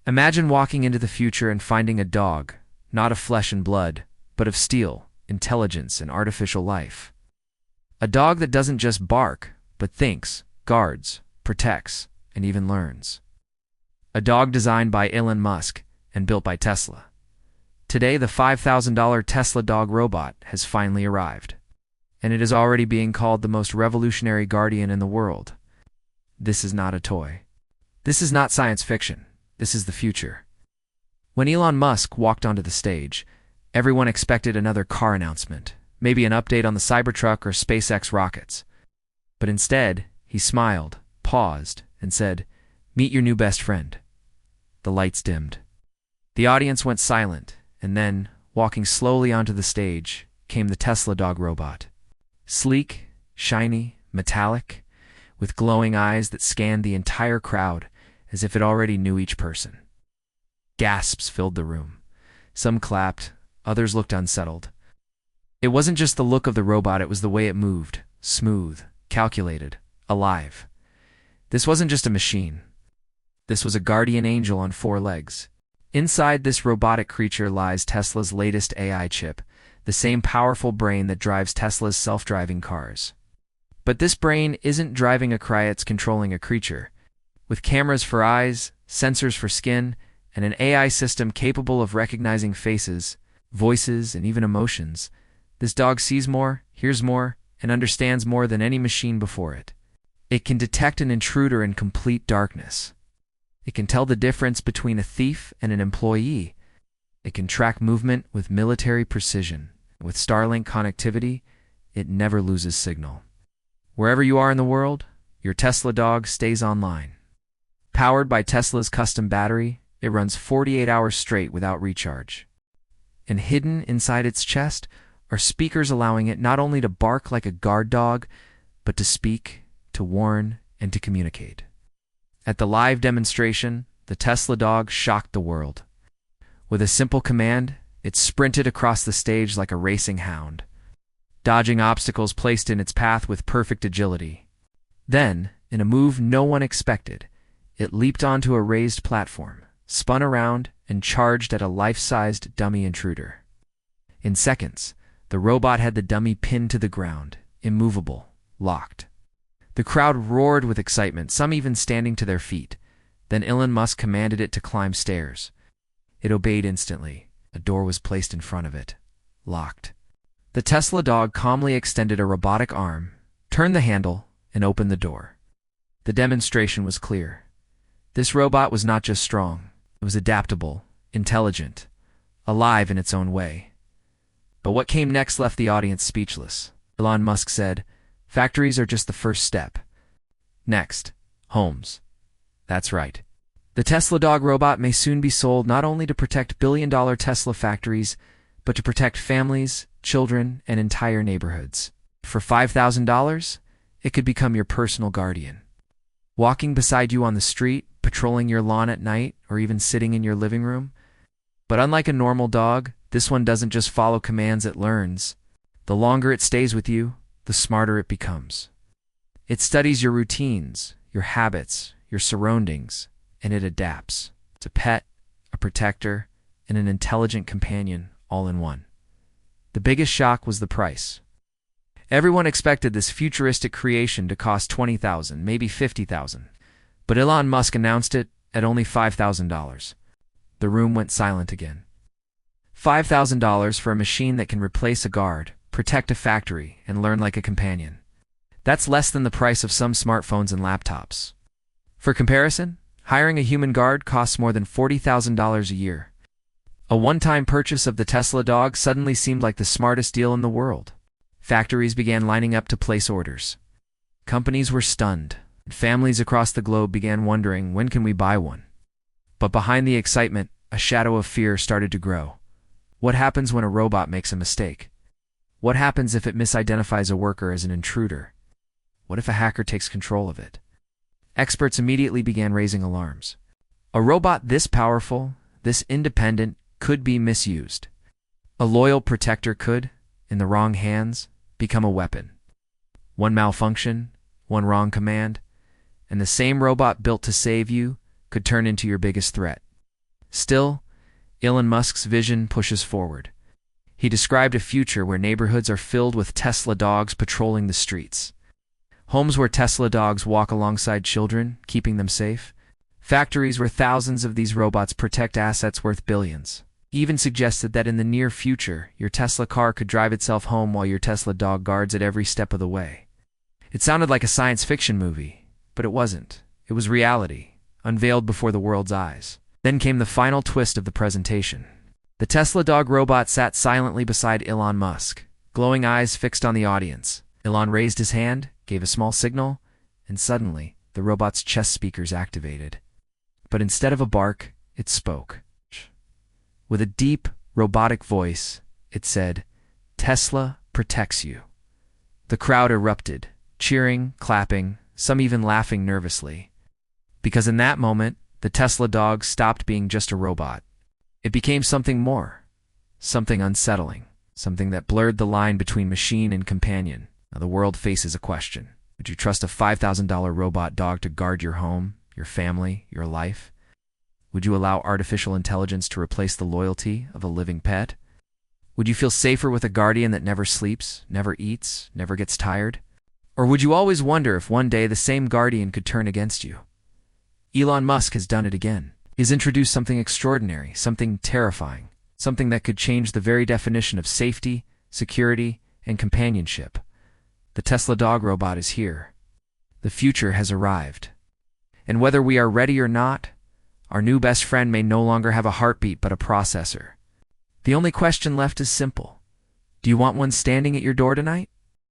Imagine walking into the future and finding a dog, not of flesh and blood, but of steel, intelligence, and artificial life. A dog that doesn't just bark, but thinks, guards, protects, and even learns. A dog designed by Elon Musk and built by Tesla. Today, the $5,000 Tesla dog robot has finally arrived, and it is already being called the most revolutionary guardian in the world. This is not a toy. This is not science fiction. This is the future. When Elon Musk walked onto the stage, everyone expected another car announcement, maybe an update on the Cybertruck or SpaceX rockets. But instead, he smiled, paused, and said, "Meet your new best friend." The lights dimmed. The audience went silent, and then, walking slowly onto the stage, came the Tesla dog robot. Sleek, shiny, metallic, with glowing eyes that scanned the entire crowd as if it already knew each person. Gasps filled the room. Some clapped, others looked unsettled. It wasn't just the look of the robot, it was the way it moved, smooth, calculated, alive. This wasn't just a machine. This was a guardian angel on 4 legs. Inside this robotic creature lies Tesla's latest AI chip, the same powerful brain that drives Tesla's self-driving cars. But this brain isn't driving a car, it's controlling a creature. With cameras for eyes, sensors for skin, and an AI system capable of recognizing faces, voices, and even emotions, this dog sees more, hears more, and understands more than any machine before it. It can detect an intruder in complete darkness. It can tell the difference between a thief and an employee. It can track movement with military precision. With Starlink connectivity, it never loses signal. Wherever you are in the world, your Tesla dog stays online. Powered by Tesla's custom battery, it runs 48 hours straight without recharge. And hidden inside its chest are speakers allowing it not only to bark like a guard dog, but to speak, to warn, and to communicate. At the live demonstration, the Tesla dog shocked the world. With a simple command, it sprinted across the stage like a racing hound, dodging obstacles placed in its path with perfect agility. Then, in a move no one expected, it leaped onto a raised platform, spun around, and charged at a life-sized dummy intruder. In seconds, the robot had the dummy pinned to the ground, immovable, locked. The crowd roared with excitement, some even standing to their feet. Then Elon Musk commanded it to climb stairs. It obeyed instantly. A door was placed in front of it, locked. The Tesla dog calmly extended a robotic arm, turned the handle, and opened the door. The demonstration was clear. This robot was not just strong, it was adaptable, intelligent, alive in its own way. But what came next left the audience speechless. Elon Musk said, "Factories are just the first step. Next, homes." That's right. The Tesla dog robot may soon be sold not only to protect billion-dollar Tesla factories, but to protect families, children, and entire neighborhoods. For $5,000, it could become your personal guardian. Walking beside you on the street, patrolling your lawn at night, or even sitting in your living room. But unlike a normal dog, this one doesn't just follow commands, it learns. The longer it stays with you, the smarter it becomes. It studies your routines, your habits, your surroundings, and it adapts. It's a pet, a protector, and an intelligent companion all in one. The biggest shock was the price. Everyone expected this futuristic creation to cost $20,000, maybe $50,000. But Elon Musk announced it at only $5,000. The room went silent again. $5,000 for a machine that can replace a guard, protect a factory, and learn like a companion. That's less than the price of some smartphones and laptops. For comparison, hiring a human guard costs more than $40,000 a year. A one-time purchase of the Tesla dog suddenly seemed like the smartest deal in the world. Factories began lining up to place orders. Companies were stunned, and families across the globe began wondering, when can we buy one? But behind the excitement, a shadow of fear started to grow. What happens when a robot makes a mistake? What happens if it misidentifies a worker as an intruder? What if a hacker takes control of it? Experts immediately began raising alarms. A robot this powerful, this independent, could be misused. A loyal protector could, in the wrong hands, become a weapon. One malfunction, one wrong command, and the same robot built to save you could turn into your biggest threat. Still, Elon Musk's vision pushes forward. He described a future where neighborhoods are filled with Tesla dogs patrolling the streets. Homes where Tesla dogs walk alongside children, keeping them safe. Factories where thousands of these robots protect assets worth billions. He even suggested that in the near future, your Tesla car could drive itself home while your Tesla dog guards it every step of the way. It sounded like a science fiction movie, but it wasn't. It was reality, unveiled before the world's eyes. Then came the final twist of the presentation. The Tesla dog robot sat silently beside Elon Musk, glowing eyes fixed on the audience. Elon raised his hand, gave a small signal, and suddenly, the robot's chest speakers activated. But instead of a bark, it spoke. With a deep, robotic voice, it said, "Tesla protects you." The crowd erupted, cheering, clapping, some even laughing nervously. Because in that moment, the Tesla dog stopped being just a robot. It became something more, something unsettling, something that blurred the line between machine and companion. Now the world faces a question. Would you trust a $5,000 robot dog to guard your home, your family, your life? Would you allow artificial intelligence to replace the loyalty of a living pet? Would you feel safer with a guardian that never sleeps, never eats, never gets tired? Or would you always wonder if one day the same guardian could turn against you? Elon Musk has done it again. He's introduced something extraordinary, something terrifying, something that could change the very definition of safety, security, and companionship. The Tesla dog robot is here. The future has arrived. And whether we are ready or not, our new best friend may no longer have a heartbeat but a processor. The only question left is simple. Do you want one standing at your door tonight?